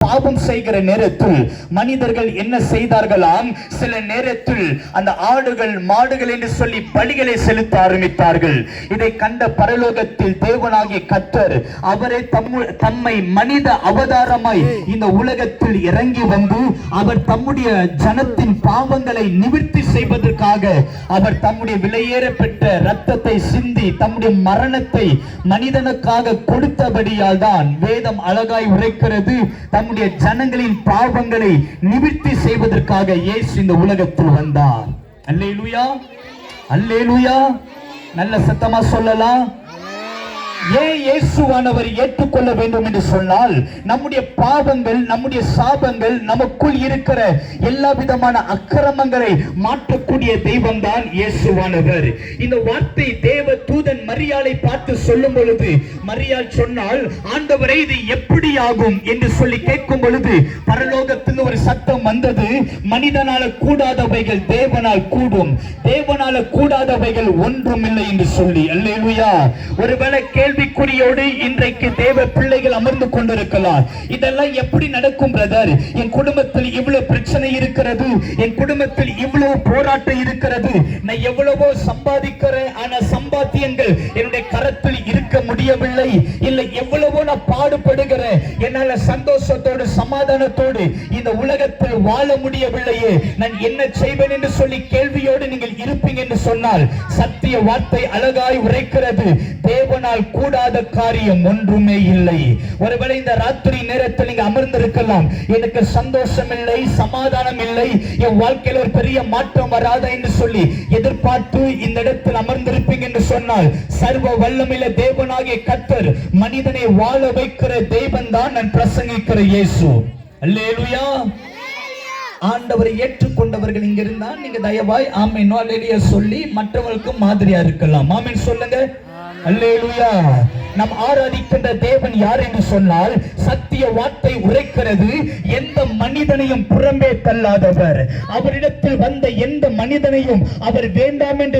பாவம் செய்கிற நேரத்தில் மனிதர்கள் என்ன செய்தார்களாம்? சில நேரத்தில் அந்த ஆடுகள் மாடுகள் என்று சொல்லி பலிகளை செலுத்த ஆரம்பித்தார்கள். இதை கண்ட பரலோகத்தில் தேவனாகிய கர்த்தர் அவரை தம்மை மனித அவதாரமாய் இந்த உலகத்தில் இறங்கி வந்து அவர் தம்முடைய ஜனத்தின் பாவங்களை நிவர்த்தி செய்வதற்காக அவர் தம்முடைய விலையேற பெற்ற இரத்தத்தை சிந்தி தம்முடைய மரணத்தை மனிதனுக்காக கொடுத்தபடியால் தான் வேதம் அழகாய் உரைக்கிறது. தம்முடைய ஜனங்களின் பாவங்களை நிவர்த்தி செய்வதற்காக இயேசு இந்த உலகத்தில் வந்தார். அல்லேலூயா, அல்லேலூயா. நல்ல சத்தமா சொல்லலாம். ஏன் இயேசுவானவர் ஏற்றுக்கொள்ள வேண்டும் என்று சொன்னால், நம்முடைய பாவங்கள், நம்முடைய சாபங்கள், நமக்குள் இருக்கிற எல்லா விதமான அக்கிரமங்களை மாற்றக்கூடிய தெய்வம் தான் இயேசுவானவர். இந்த வார்த்தை தேவ தூதன் மரியாளை பார்த்து சொல்லும் பொழுது மரியாள் சொன்னால், ஆண்டவரே இது எப்படி ஆகும் என்று சொல்லி கேட்கும் பொழுது பரலோகத்தில் ஒரு சத்தம் வந்தது. மனிதனால கூடாதவைகள் தேவனால் கூடும், தேவனால கூடாதவைகள் ஒன்றும் இல்லை என்று சொல்லி. அல்லேலூயா. ஒருவேளை கேள்விக்குறியோடு இன்றைக்கு தேவ பிள்ளைகள் அமர்ந்து கொண்டிருக்கலாம். இதெல்லாம் எப்படி நடக்கும் பிரதர்? என் குடும்பத்தில் இவ்வளவு பிரச்சனை இருக்கிறது, என் குடும்பத்தில் இவ்வளவு போராட்டம் இருக்கிறது, நான் எவ்வளவோ சம்பாதிக்கிறேன், ஆனா சம்பாத்தியங்கள் என்னுடைய கரத்தில் இருக்க முடியவில்லை. இல்லை, எவ்வளவோ நான் பாடுபடுகிறேன், என்னால சந்தோஷத்தோடு சமாதானத்தோடு இந்த உலகத்தில் வாழ முடியவில்லையே, நான் என்ன செய்வேன் என்று சொல்லி கேள்வியோடு நீங்கள் இருப்பீங்க என்று சொன்னால், சத்திய வார்த்தை அழகாய் உரைக்கிறது. தேவனால் கூடாத காரியம் ஒன்றுமே இல்லை. ஒருவேளை இந்த ராத்திரி நேரத்தில் நீங்க அமர்ந்திருக்கலாம், எனக்கு சந்தோஷம் இல்லை, சமாதானம் இல்லை, என் வாழ்க்கையில் ஒரு பெரிய மாற்றம் வராத என்று சொல்லி எதிர்பார்த்து இந்த இடத்தில் அமர்ந்திருப்பீங்க என்று சொன்னால், சர்வ வல்லமையுள்ள தேவனாகிய கர்த்தர் மனிதனை வாழ வைக்கிற தேவன் தான் நான் பிரசங்கிக்கிற இயேசு. அல்லேலூயா. ஆண்டவரை ஏற்றுக்கொண்டவர்கள் இங்க இருந்தா நீங்க தயவாய் ஆமென் அல்லேலூயா சொல்லி மற்றவர்களுக்கு மாதிரியா இருக்கலாம். ஆமென் சொல்லுங்க. அல்லேலூயா. நாம் ஆராதிக்கின்ற தேவன் யார் என்று சொன்னால், சத்திய வார்த்தை உரைக்கிறது. எந்த மனிதனையும் புறம்பே தள்ளாதவர், அவரிடத்தில் வந்த எந்த மனிதனையும் அவர் வேண்டாம் என்று